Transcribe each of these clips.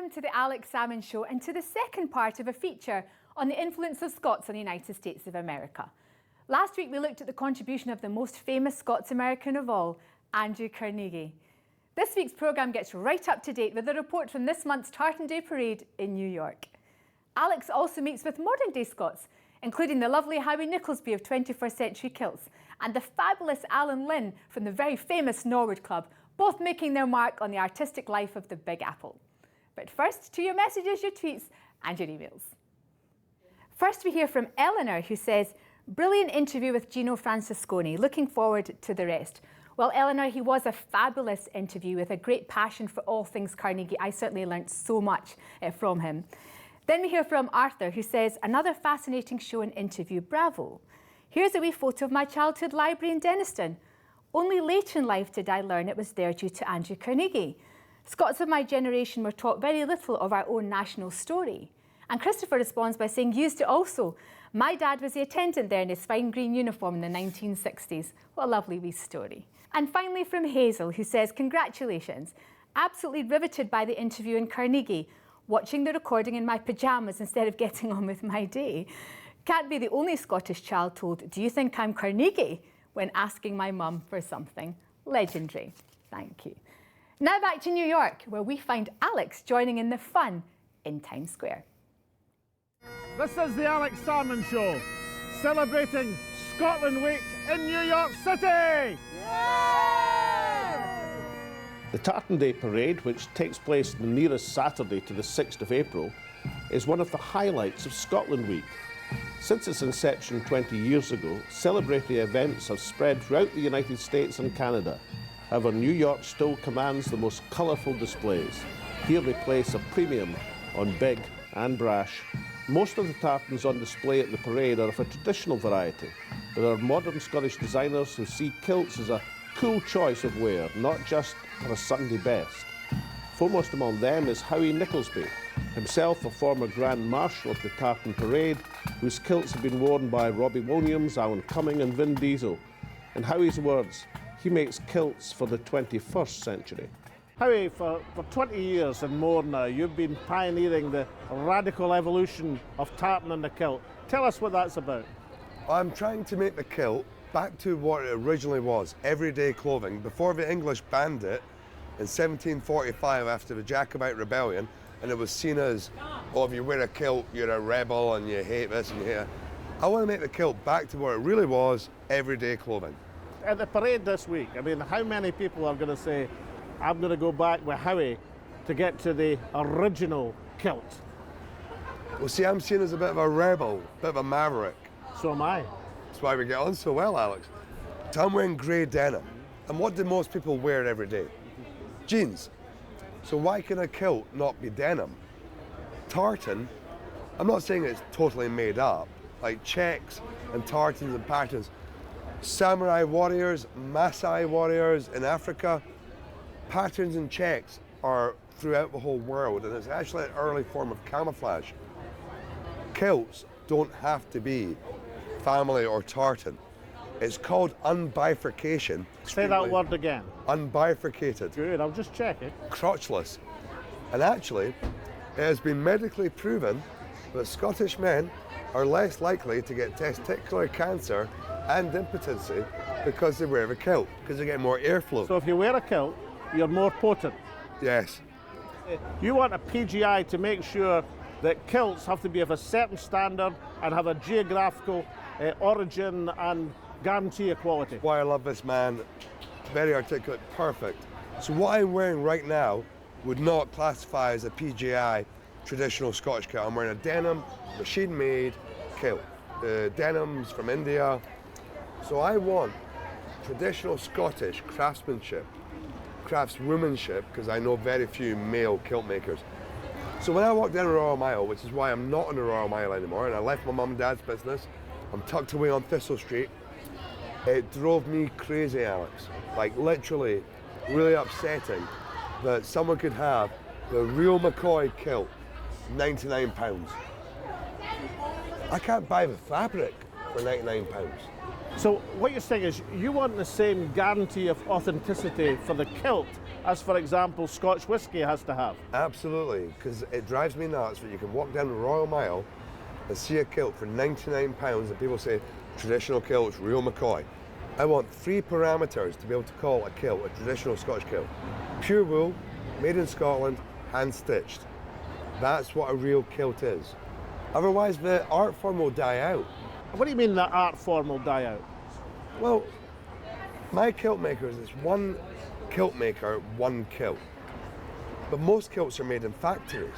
Welcome to the Alex Salmond Show and to the second part of a feature on the influence of Scots on the United States of America. Last week we looked at the contribution of the most famous Scots-American of all, Andrew Carnegie. This week's programme gets right up to date with a report from this month's Tartan Day Parade in New York. Alex also meets with modern-day Scots, including the lovely Howie Nicholsby of 21st Century Kilts and the fabulous Alan Linn from the very famous Norwood Club, both making their mark on the artistic life of the Big Apple. But first, to your messages, your tweets and your emails. First we hear from Eleanor, who says, brilliant interview with Gino Francesconi, looking forward to the rest. Well, Eleanor, he was a fabulous interview with a great passion for all things Carnegie. I certainly learnt so much from him. Then we hear from Arthur, who says, another fascinating show and interview, bravo. Here's a wee photo of my childhood library in Denniston. Only late in life did I learn it was there due to Andrew Carnegie. Scots of my generation were taught very little of our own national story. And Christopher responds by saying, used it also. My dad was the attendant there in his fine green uniform in the 1960s. What a lovely wee story. And finally from Hazel, who says, congratulations. Absolutely riveted by the interview in Carnegie, watching the recording in my pyjamas instead of getting on with my day. Can't be the only Scottish child told, do you think I'm Carnegie? When asking my mum for something. Legendary. Thank you. Now back to New York, where we find Alex joining in the fun in Times Square. This is the Alex Salmond Show, celebrating Scotland Week in New York City! Yay! The Tartan Day Parade, which takes place the nearest Saturday to the 6th of April, is one of the highlights of Scotland Week. Since its inception 20 years ago, celebratory events have spread throughout the United States and Canada. However, New York still commands the most colourful displays. Here they place a premium on big and brash. Most of the tartans on display at the parade are of a traditional variety, but there are modern Scottish designers who see kilts as a cool choice of wear, not just for a Sunday best. Foremost among them is Howie Nicholsby, himself a former Grand Marshal of the Tartan Parade, whose kilts have been worn by Robbie Williams, Alan Cumming and Vin Diesel. In Howie's words, he makes kilts for the 21st century. Howie, for 20 years and more now, you've been pioneering the radical evolution of tartan and the kilt. Tell us what that's about. I'm trying to make the kilt back to what it originally was, everyday clothing. Before the English banned it in 1745 after the Jacobite Rebellion, and it was seen as, oh, if you wear a kilt, you're a rebel and you hate this and you hate that. I want to make the kilt back to what it really was, everyday clothing. At the parade this week, I mean, how many people are going to say, I'm going to go back with Howie to get to the original kilt? Well, see, I'm seen as a bit of a rebel, a bit of a maverick. So am I. That's why we get on so well, Alex. So I'm wearing grey denim. And what do most people wear every day? Jeans. So why can a kilt not be denim? Tartan, I'm not saying it's totally made up, like checks and tartans and patterns. Samurai warriors, Maasai warriors in Africa, patterns and checks are throughout the whole world, and it's actually an early form of camouflage. Kilts don't have to be family or tartan. It's called unbifurcation. Say that word again. Unbifurcated. Good, I'll just check it. Crotchless. And actually, it has been medically proven that Scottish men are less likely to get testicular cancer and impotency because they wear a kilt, because they get more airflow. So if you wear a kilt, you're more potent. Yes. You want a PGI to make sure that kilts have to be of a certain standard and have a geographical origin and guarantee equality. Why I love this man, very articulate, perfect. So what I'm wearing right now would not classify as a PGI traditional Scottish kilt. I'm wearing a denim, machine-made kilt. The denim's from India. So I want traditional Scottish craftsmanship, craftswomanship, because I know very few male kilt makers. So when I walk down the Royal Mile, which is why I'm not on the Royal Mile anymore, and I left my mum and dad's business, I'm tucked away on Thistle Street, it drove me crazy, Alex. Like literally, really upsetting that someone could have the real McCoy kilt, £99. I can't buy the fabric for £99. So what you're saying is you want the same guarantee of authenticity for the kilt as for example, Scotch whisky has to have? Absolutely, because it drives me nuts that you can walk down the Royal Mile and see a kilt for £99 and people say, traditional kilts, real McCoy. I want 3 parameters to be able to call a kilt a traditional Scotch kilt. Pure wool, made in Scotland, hand-stitched. That's what a real kilt is. Otherwise, the art form will die out. What do you mean the art form will die out? Well, my kilt makers is one kilt maker, one kilt. But most kilts are made in factories.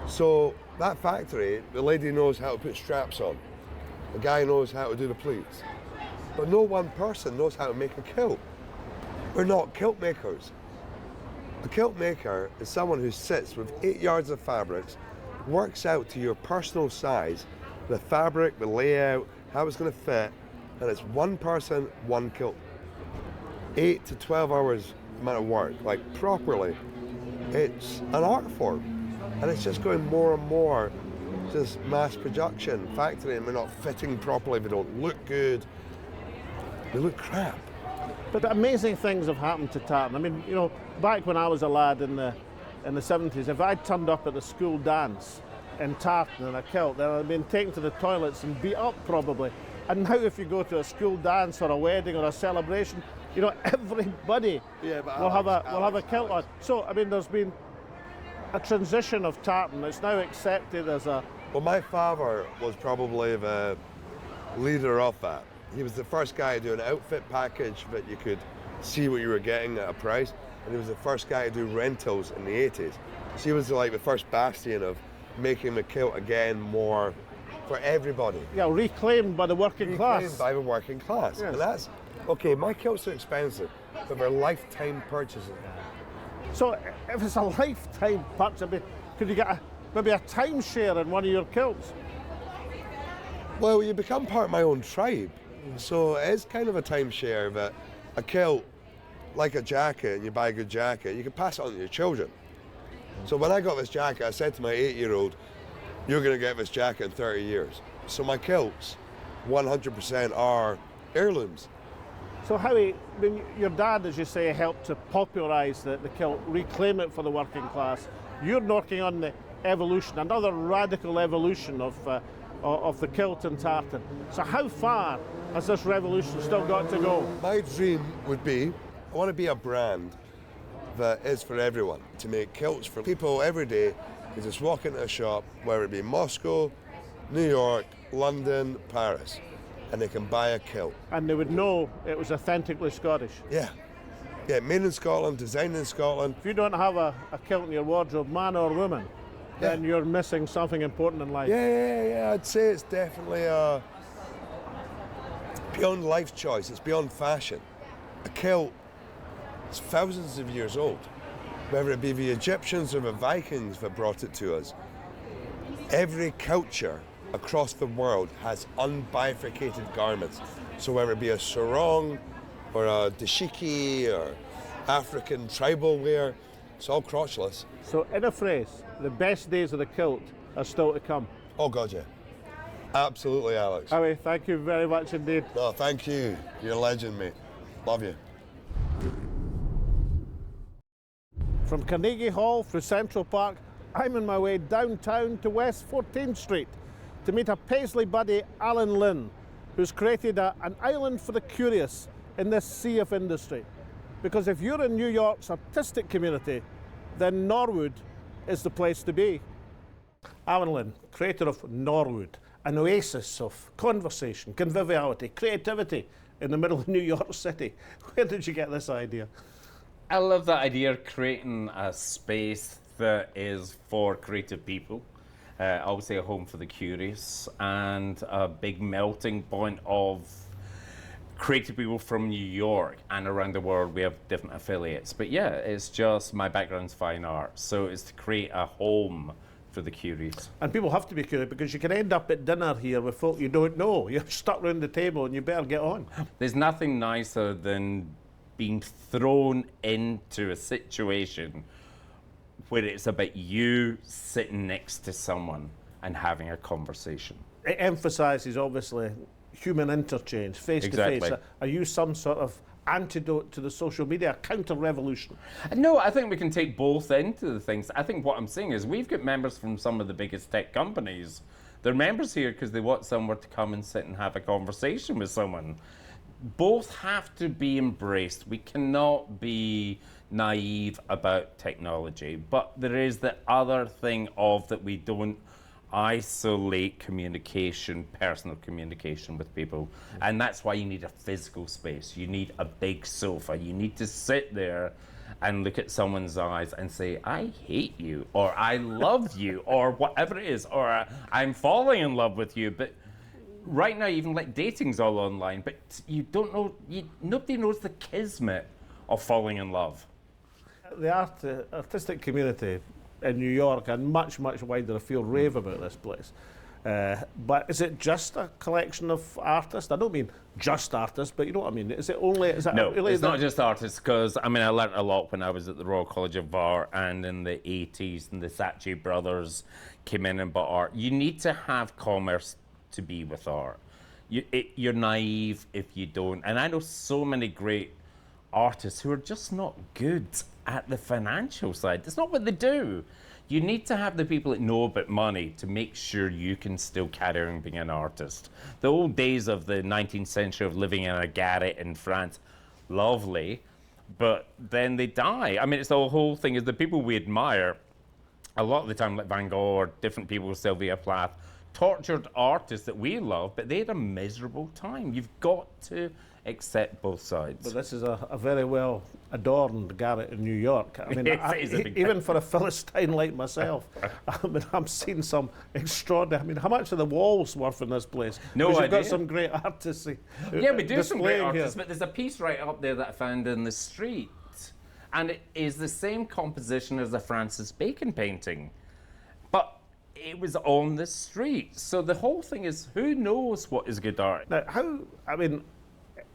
So that factory, the lady knows how to put straps on. The guy knows how to do the pleats. But no one person knows how to make a kilt. We're not kilt makers. A kilt maker is someone who sits with 8 yards of fabrics, works out to your personal size, the fabric, the layout, how it's going to fit, and it's one person, one kilt. 8 to 12 hours amount of work, like properly. It's an art form, and it's just going more and more just mass production, factory, and we're not fitting properly, they don't look good, they look crap. But the amazing things have happened to tartan. I mean, you know, back when I was a lad in the 70s, if I'd turned up at the school dance in tartan and a kilt, then I'd been taken to the toilets and beat up probably. And now if you go to a school dance or a wedding or a celebration, you know, everybody will have a kilt on. So, I mean, there's been a transition of tartan. It's now accepted as a... Well, my father was probably the leader of that. He was the first guy to do an outfit package that you could see what you were getting at a price, and he was the first guy to do rentals in the 80s. So he was like the first bastion of making the kilt again more for everybody. Yeah, reclaimed by the working class. Reclaimed by the working class. Yes. And that's, okay, my kilts are expensive, but they're lifetime purchases. So if it's a lifetime purchase, I mean, could you get maybe a timeshare in one of your kilts? Well, you become part of my own tribe. So it's kind of a timeshare that a kilt, like a jacket, and you buy a good jacket, you can pass it on to your children. So when I got this jacket, I said to my 8-year-old, you're going to get this jacket in 30 years. So my kilts, 100% are heirlooms. So Howie, I mean, your dad, as you say, helped to popularise the kilt, reclaim it for the working class. You're working on the evolution, another radical evolution of the kilt and tartan. So how far has this revolution still got to go? My dream would be, I want to be a brand that is for everyone, to make kilts for people every day who just walk into a shop, whether it be Moscow, New York, London, Paris, and they can buy a kilt. And they would know it was authentically Scottish. Yeah. Yeah, made in Scotland, designed in Scotland. If you don't have a kilt in your wardrobe, man or woman, then you're missing something important in life. Yeah, I'd say it's definitely beyond life choice, it's beyond fashion. A kilt is thousands of years old, whether it be the Egyptians or the Vikings that brought it to us. Every culture across the world has unbifurcated garments. So whether it be a sarong or a dashiki or African tribal wear, it's all crotchless. So in a phrase, the best days of the kilt are still to come. Oh God, yeah. Absolutely, Alex. Howie, thank you very much indeed. No, thank you. You're a legend, mate. Love you. From Carnegie Hall through Central Park, I'm on my way downtown to West 14th Street to meet a Paisley buddy, Alan Linn, who's created an island for the curious in this sea of industry. Because if you're in New York's artistic community, then Norwood is the place to be. Alan Linn, creator of Norwood, an oasis of conversation, conviviality, creativity in the middle of New York City. Where did you get this idea? I love that idea of creating a space that is for creative people. Obviously a home for the curious and a big melting point of creative people from New York and around the world. We have different affiliates. But yeah, it's just my background's fine art. So it's to create a home for the curious. And people have to be curious because you can end up at dinner here with folk you don't know. You're stuck around the table and you better get on. There's nothing nicer than being thrown into a situation where it's about you sitting next to someone and having a conversation. It emphasises, obviously, human interchange, face-to-face. Exactly. Are you some sort of antidote to the social media, a counter-revolution? No, I think we can take both into the things. I think what I'm saying is we've got members from some of the biggest tech companies. They're members here because they want somewhere to come and sit and have a conversation with someone. Both have to be embraced. We cannot be naive about technology, but there is the other thing of that we don't isolate communication, personal communication with people. And that's why you need a physical space. You need a big sofa. You need to sit there and look at someone's eyes and say, I hate you, or I love you, or whatever it is, or I'm falling in love with you. But right now, even like dating's all online, but you don't know, nobody knows the kismet of falling in love. The artistic community in New York and much, much wider afield rave about this place. But is it just a collection of artists? I don't mean just artists, but you know what I mean. Is it only? Is that no, really it's not just artists, because I mean I learnt a lot when I was at the Royal College of Art, and in the 80s, and the Saatchi brothers came in and bought art. You need to have commerce to be with art. You're naive if you don't. And I know so many great artists who are just not good at the financial side. That's not what they do. You need to have the people that know about money to make sure you can still carry on being an artist. The old days of the 19th century of living in a garret in France, lovely, but then they die. I mean, it's the whole thing is the people we admire, a lot of the time, like Van Gogh or different people, Sylvia Plath, tortured artists that we love, but they had a miserable time. You've got to accept both sides. But this is a very well adorned garret in New York. I mean, even for a Philistine like myself, I mean, I'm seeing some extraordinary. I mean, how much are the walls worth in this place? No idea. You've got some great artists. Yeah, we do some great artists, here. but there's a piece right up there that I found in the street, and it is the same composition as the Francis Bacon painting, but it was on the street. So the whole thing is, who knows what is good art? Now, I mean,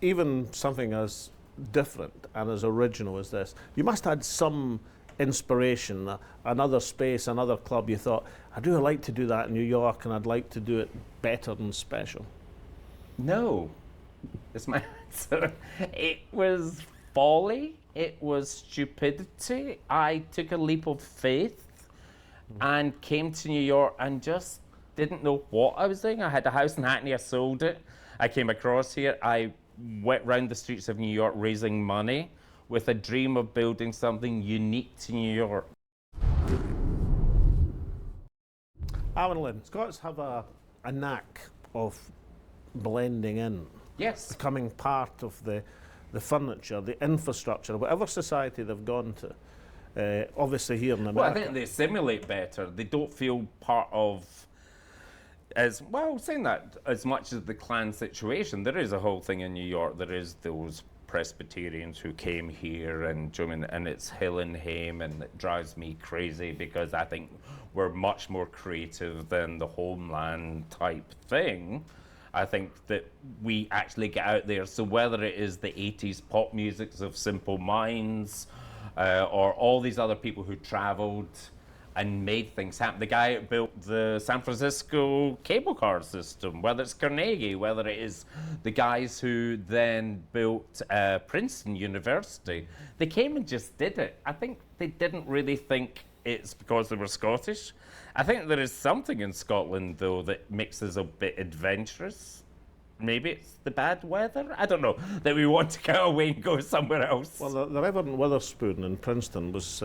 even something as different and as original as this, you must have had some inspiration, another space, another club. You thought, I'd really like to do that in New York, and I'd like to do it better and special. No, is my answer. It was folly. It was stupidity. I took a leap of faith and came to New York and just didn't know what I was doing. I had a house in Hackney, I sold it. I came across here, I went round the streets of New York raising money with a dream of building something unique to New York. Alan Linn, Scots have a knack of blending in. Yes. Becoming part of the furniture, the infrastructure, whatever society they've gone to. Obviously here in America. Well, I think they assimilate better. They don't feel part of, as well, saying that, as much as the clan situation, there is a whole thing in New York. There is those Presbyterians who came here, and it's Hill and Hame, and it drives me crazy because I think we're much more creative than the homeland type thing. I think that we actually get out there. So whether it is the 80s pop musics of Simple Minds, or all these other people who traveled and made things happen. The guy who built the San Francisco cable car system, whether it's Carnegie, whether it is the guys who then built Princeton University, they came and just did it. I think they didn't really think it's because they were Scottish. I think there is something in Scotland, though, that makes us a bit adventurous. Maybe it's the bad weather? I don't know, that we want to get away and go somewhere else. Well, the Reverend Witherspoon in Princeton was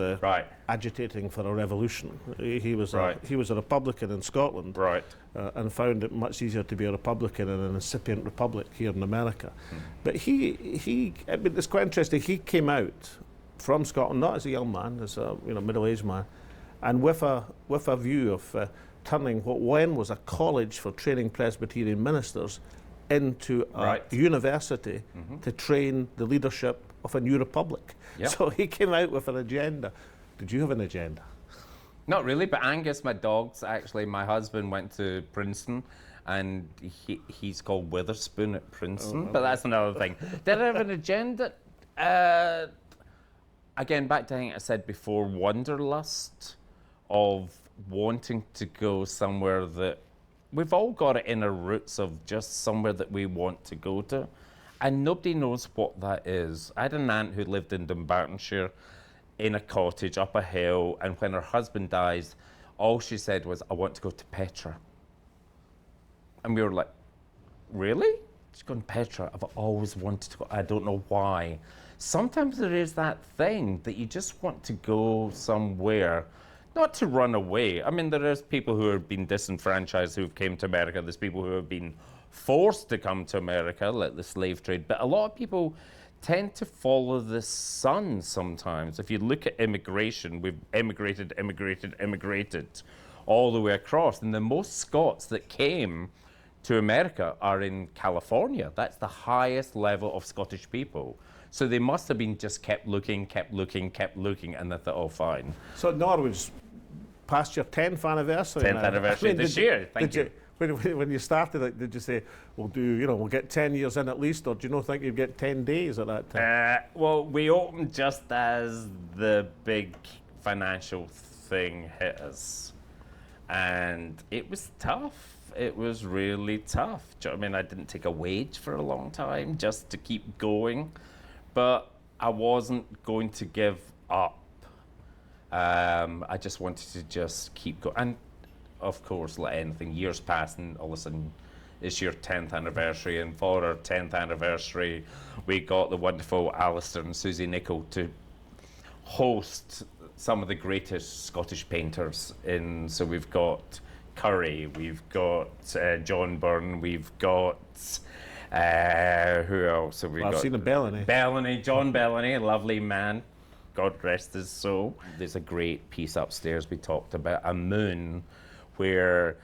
agitating for a revolution. He was a Republican in Scotland, and found it much easier to be a Republican in an incipient republic here in America. But I mean, it's quite interesting. He came out from Scotland not as a young man, as a middle-aged man, and with a view of turning what when was a college for training Presbyterian ministers into a university to train the leadership of a new republic. Yep. So he came out with an agenda. Did you have an agenda? Not really, but Angus, my dog's actually, my husband went to Princeton, and he's called Witherspoon at Princeton, but that's another thing. Did I have an agenda? Again, back to I think I said before, wanderlust of wanting to go somewhere that we've all got it in our roots of just somewhere that we want to go to. And nobody knows what that is. I had an aunt who lived in Dunbartonshire in a cottage up a hill, and when her husband dies, all she said was, I want to go to Petra. And we were like, really? She's going, Petra, I've always wanted to go. I don't know why. Sometimes there is that thing that you just want to go somewhere, not to run away. I mean, there is people who have been disenfranchised who've came to America. There's people who have been forced to come to America, like the slave trade. But a lot of people tend to follow the sun sometimes. If you look at immigration, we've immigrated all the way across. And the most Scots that came to America are in California. That's the highest level of Scottish people. So they must have been just kept looking, and they thought, oh, fine. So Norwood's past your 10th anniversary. 10th anniversary this year, thank you. When you started it, did you say, we'll get 10 years in at least, or do you think you'd get 10 days at that time? Well, we opened just as the big financial thing hit us. And it was tough. It was really tough. Do you know what I mean? I didn't take a wage for a long time just to keep going, but I wasn't going to give up. I just wanted to just keep going. And of course, like anything, years pass and all of a sudden it's your 10th anniversary, and for our 10th anniversary we got the wonderful Alistair and Susie Nichol to host some of the greatest Scottish painters in. So we've got Curry, we've got John Byrne, we've got who else have we got? I've seen Bellany. John Bellany, a lovely man, God rest his soul. There's a great piece upstairs we talked about, a moon, where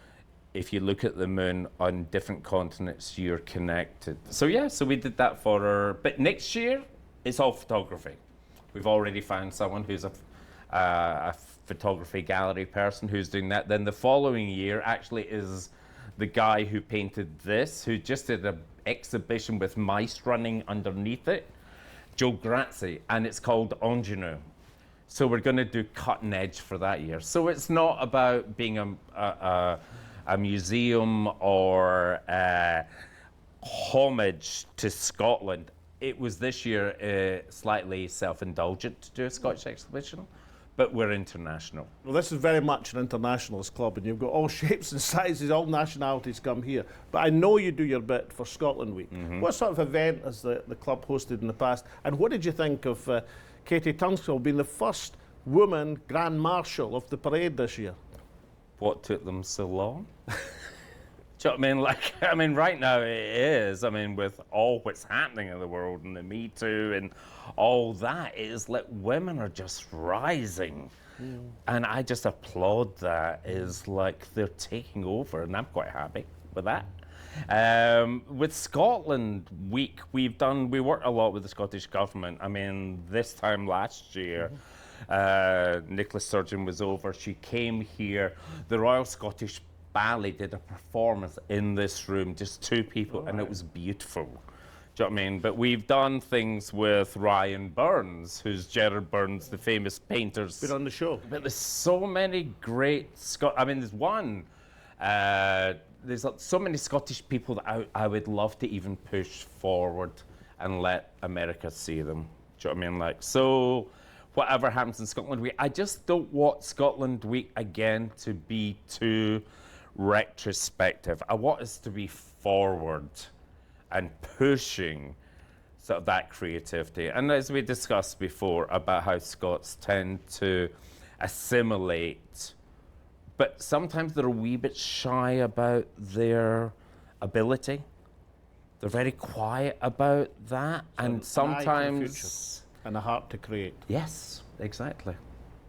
if you look at the moon on different continents, you're connected. So yeah, so we did that for her. But next year, it's all photography. We've already found someone who's a photography gallery person who's doing that. Then the following year actually is the guy who painted this, who just did an exhibition with mice running underneath it, Joe Grazzi, and it's called Ingenue. So we're going to do cutting edge for that year. So it's not about being a museum or homage to Scotland. It was this year slightly self-indulgent to do a Scottish exhibition, but we're international. Well, this is very much an internationalist club, and you've got all shapes and sizes, all nationalities come here. But I know you do your bit for Scotland Week. What sort of event has the club hosted in the past? And what did you think of Katie Tunstall being the first woman Grand Marshal of the parade this year? What took them so long? Do you know what I mean? Right now it is. I mean, with all what's happening in the world and the Me Too and all that, it is like women are just rising. And I just applaud that. Is like they're taking over, and I'm quite happy with that. With Scotland Week, we worked a lot with the Scottish Government. I mean, this time last year, Nicola Sturgeon was over. She came here. The Royal Scottish Ballet did a performance in this room, just two people, and it was beautiful. Do you know what I mean? But we've done things with Ryan Burns, who's Gerard Burns, the famous painters. Been on the show. But there's so many great there's one. There's so many Scottish people that I would love to even push forward and let America see them. Do you know what I mean? Like, so whatever happens in Scotland Week, I just don't want Scotland Week again to be too retrospective. I want us to be forward and pushing sort of that creativity. And as we discussed before about how Scots tend to assimilate, but sometimes they're a wee bit shy about their ability. They're very quiet about that, and sometimes and a heart to create. Yes, exactly.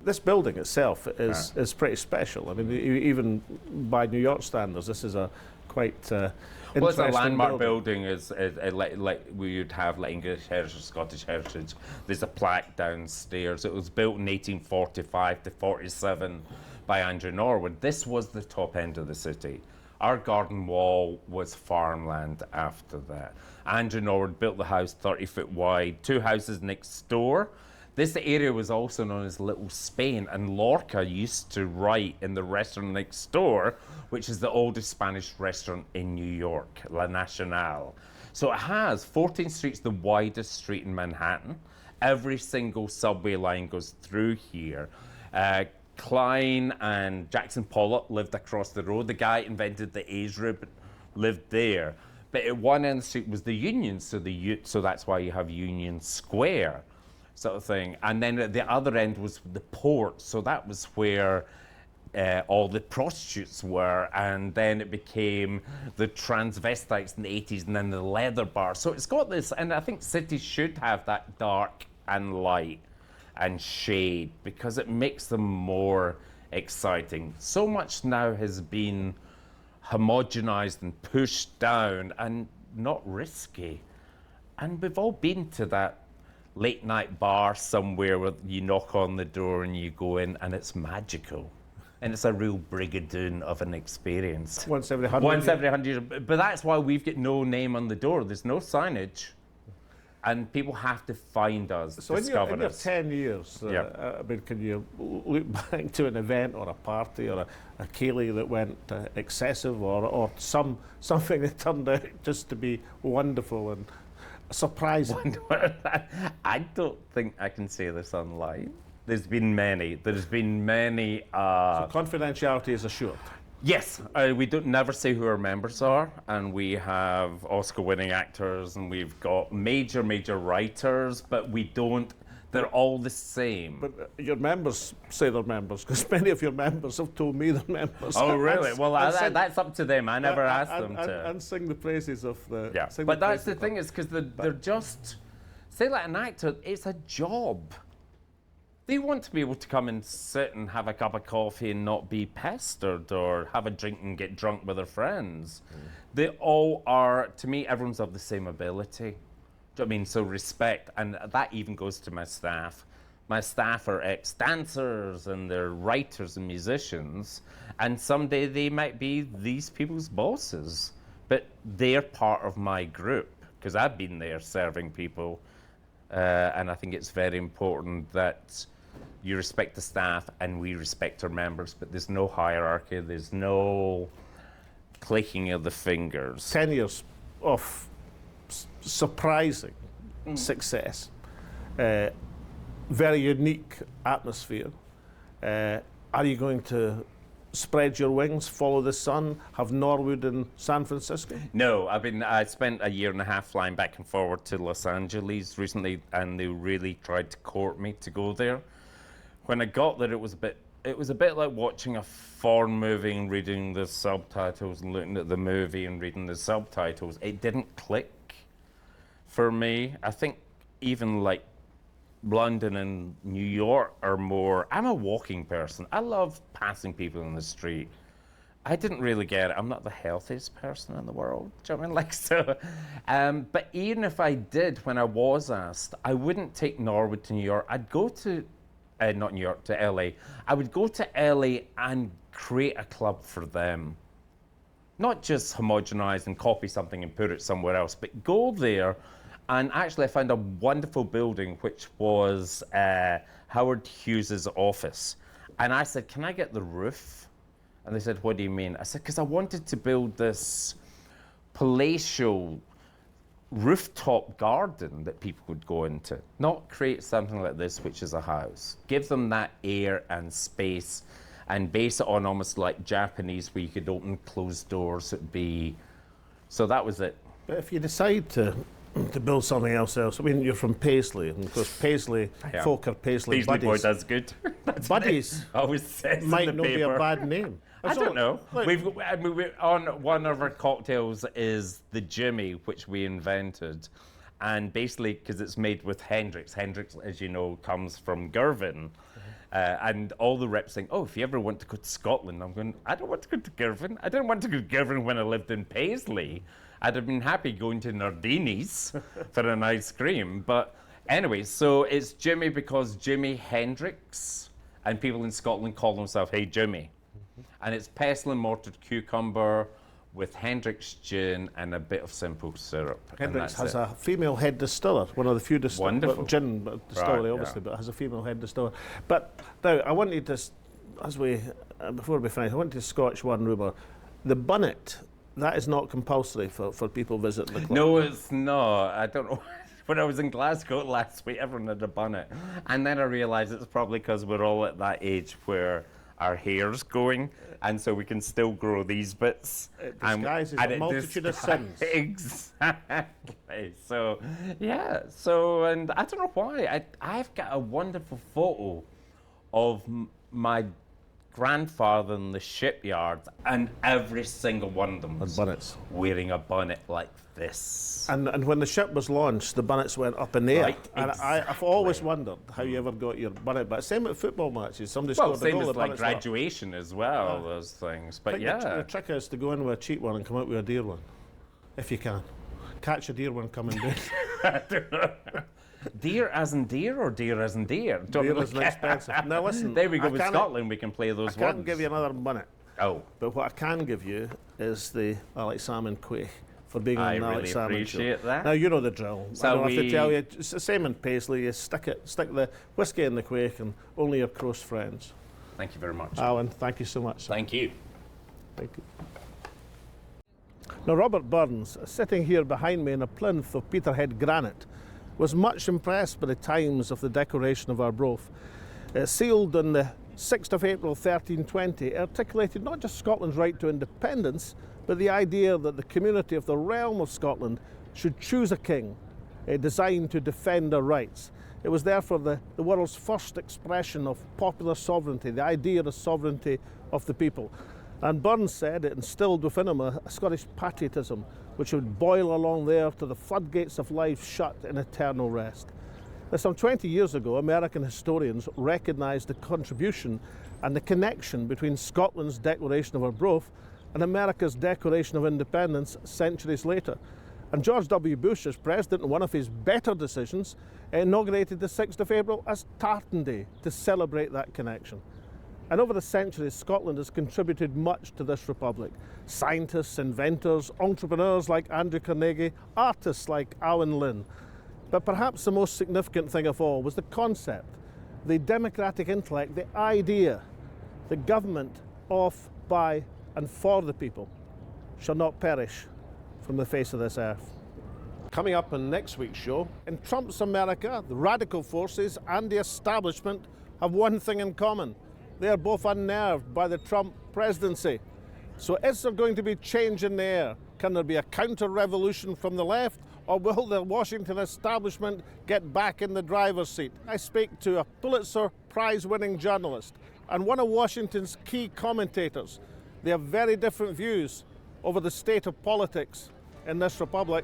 This building itself is pretty special. I mean, even by New York standards, this is a quite interesting well, it's a landmark building. Is like we would have like English heritage, Scottish heritage. There's a plaque downstairs. It was built in 1845 to 47 by Andrew Norwood. This was the top end of the city. Our garden wall was farmland after that. Andrew Norwood built the house 30 foot wide, two houses next door. This area was also known as Little Spain, and Lorca used to write in the restaurant next door, which is the oldest Spanish restaurant in New York, La Nacional. So it has 14th Street's the widest street in Manhattan. Every single subway line goes through here. Klein and Jackson Pollock lived across the road. The guy invented the A's rib lived there. But at one end of the street was the Union, so that's why you have Union Square, sort of thing. And then at the other end was the port, so that was where all the prostitutes were, and then it became the transvestites in the 80s, and then the leather bar. So it's got this, and I think cities should have that dark and light and shade because it makes them more exciting. So much now has been homogenized and pushed down and not risky. And we've all been to that late night bar somewhere where you knock on the door and you go in and it's magical. And it's a real brigadoon of an experience. Once every 100 Once every 100 years. But that's why we've got no name on the door. There's no signage. And people have to find us, So discover in your us. 10 years, I mean, can you look back to an event or a party or a ceilidh that went excessive or something that turned out just to be wonderful and surprising? I don't think I can say this online. There's been many. There's been many. So confidentiality is assured. Yes, we don't never say who our members are, and we have Oscar-winning actors, and we've got major writers, but we don't. They're all the same. But your members say they're members, because many of your members have told me they're members. Oh, really? And- Well, and sing- that's up to them. I never asked them and, to. And sing the praises of the. Yeah, sing but that's praises the of thing is because they're just, say like an actor, it's a job. They want to be able to come and sit and have a cup of coffee and not be pestered or have a drink and get drunk with their friends. They all are, to me, everyone's of the same ability. Do you know what I mean? So respect, and that even goes to my staff. My staff are ex-dancers and they're writers and musicians, and someday they might be these people's bosses, but they're part of my group because I've been there serving people, and I think it's very important that you respect the staff and we respect our members, but there's no hierarchy, there's no clicking of the fingers. 10 years of surprising success, very unique atmosphere. Are you going to spread your wings, follow the sun, have Norwood in San Francisco? No, I spent a year and a half flying back and forward to Los Angeles recently, and they really tried to court me to go there. When I got there, it was a bit like watching a foreign movie and reading the subtitles and looking at the movie and reading the subtitles. It didn't click for me. I think even like London and New York are more, I'm a walking person. I love passing people in the street. I didn't really get it. I'm not the healthiest person in the world. Do you know what I mean? Like, so, but even if I did, when I was asked, I wouldn't take Norwood to New York. I'd go to, not New York, to LA. I would go to LA and create a club for them. Not just homogenize and copy something and put it somewhere else, but go there. And actually, I found a wonderful building, which was Howard Hughes's office. And I said, can I get the roof? And they said, what do you mean? I said, because I wanted to build this palatial rooftop garden that people would go into. Not create something like this, which is a house. Give them that air and space and base it on almost like Japanese, where you could open and close doors. It'd be, so that was it. But if you decide to build something else, I mean, you're from Paisley, and of course Paisley, folk are Paisley Paisley buddies. boy, that's good. That's Buddies always says in might the not be a paper. bad name. I don't know. Look, We're on one of our cocktails is the Jimmy, which we invented. And basically, because it's made with Hendrix. Hendrix, as you know, comes from Girvan. And all the reps saying, oh, if you ever want to go to Scotland, I'm going, I don't want to go to Girvan. I didn't want to go to Girvan when I lived in Paisley. I'd have been happy going to Nardini's for an ice cream. But anyway, so it's Jimmy because Jimi Hendrix, and people in Scotland call themselves Hey Jimmy. And it's pestle and mortared cucumber with Hendrix gin and a bit of simple syrup. Hendrix has a female head distiller, one of the few Wonderful. gin distillery, Right, obviously, yeah. but has a female head distiller. But now, I wanted to, as we, before we finish, I wanted to Scotch one rumour. The bunnet that is not compulsory for people visiting the club. No, it's not. I don't know. When I was in Glasgow last week, everyone had a bonnet. And then I realised it's probably because we're all at that age where our hair's going, and so we can still grow these bits. It disguises a multitude of sins. Exactly. So, yeah. So, and I don't know why. I've got a wonderful photo of my grandfather in the shipyard, and every single one of them was bonnets, wearing a bonnet like this. And when the ship was launched, the bonnets went up in the air. Right, and I've always wondered how you ever got your bonnet. But same at football matches, somebody scored a same goal. as like graduation as well, those things. But yeah, the trick is to go in with a cheap one and come out with a dear one, if you can. Catch a dear one coming down. Deer as in deer or deer as in deer? Deer isn't expensive. Now listen, there we go. With Scotland, we can play those I can't give you another bonnet. Oh. But what I can give you is the Alex Salmond Quaich for being on the Alex Salmond Show. I really appreciate that. Now you know the drill. So I don't have to tell you. It's the same in Paisley. You stick the whiskey in the Quaich and only your close friends. Thank you very much. Alan, thank you so much. Thank you. Thank you. Now Robert Burns, sitting here behind me in a plinth of Peterhead granite, was much impressed by the times of the decoration of Arbroath. Sealed on the 6th of April 1320, articulated not just Scotland's right to independence, but the idea that the community of the realm of Scotland should choose a king designed to defend their rights. It was therefore the world's first expression of popular sovereignty, the idea of sovereignty of the people. And Burns said it instilled within him a Scottish patriotism which would boil along there to the floodgates of life shut in eternal rest. Now, some 20 years ago, American historians recognised the contribution and the connection between Scotland's declaration of Arbroath and America's Declaration of Independence centuries later. And George W. Bush, as president, in one of his better decisions, inaugurated the 6th of April as Tartan Day to celebrate that connection. And over the centuries, Scotland has contributed much to this republic. Scientists, inventors, entrepreneurs like Andrew Carnegie, artists like Alan Linn. But perhaps the most significant thing of all was the concept, the democratic intellect, the idea, the government of, by and for the people shall not perish from the face of this earth. Coming up in next week's show, in Trump's America, the radical forces and the establishment have one thing in common. They are both unnerved by the Trump presidency. So is there going to be change in the air? Can there be a counter-revolution from the left? Or will the Washington establishment get back in the driver's seat? I speak to a Pulitzer Prize-winning journalist and one of Washington's key commentators. They have very different views over the state of politics in this republic.